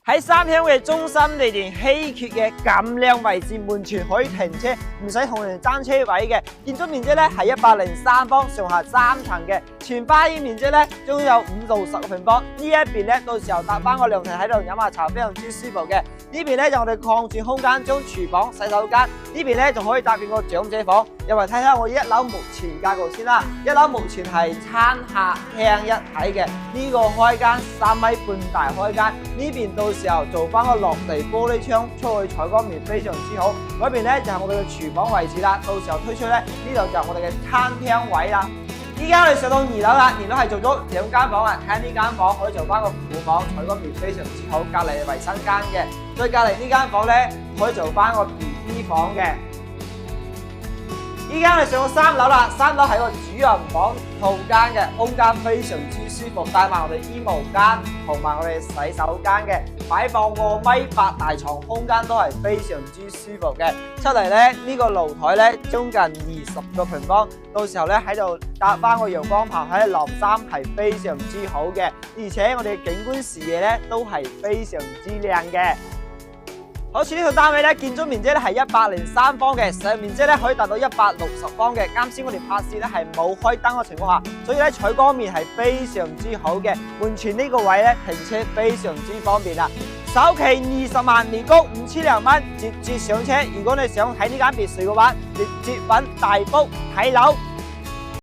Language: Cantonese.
喺三鄉嘅中心地段稀缺嘅咁靚位置，完全可以停車，唔使同人爭車位嘅。建築面積咧係103方，上下3層嘅。全花園面積咧總有5到10個平方。呢一邊咧到時候搭翻個涼亭喺度飲下茶，非常之舒服嘅。呢邊咧就我哋擴展空間，將廚房、洗手間呢邊咧仲可以搭建個長者房。入嚟睇下我1樓目前格局先啦。1樓目前係餐客廳一體嘅，呢個開間3.5米大開間，呢邊到時候做翻個落地玻璃窗，出去採光面非常之好。嗰邊咧就係我哋嘅廚房位置啦，到時候推出咧呢度就係我哋嘅餐廳位啦。依家我哋上到2樓啦，2樓係做咗2間房啊，睇下呢間房可以做翻個副房，採光面非常之好，隔離係衞生間嘅，再隔離呢間房咧可以做翻個 BB 房嘅。依家我哋上到3樓啦，3樓係個主人房套間嘅，空間非常之舒服，帶埋我哋衣帽間同埋我哋洗手間嘅，擺放個1.8米大床，空間都係非常之舒服嘅。出嚟咧呢個露台咧將近20個平方，到時候咧喺度搭翻個陽光棚喺度晾衫係非常之好嘅，而且我哋嘅景觀視野咧都係非常之靚嘅。好似呢套單位咧，建築面積咧係103方嘅，實際面積咧可以達到160方嘅。啱先我哋拍攝咧係冇開燈嘅情況下，所以咧採光面係非常之好嘅。門前呢個位咧停車非常之方便啦。首期20萬，年供5000多蚊，直接上車。如果你想睇呢間別墅嘅話，直接揾大福睇樓。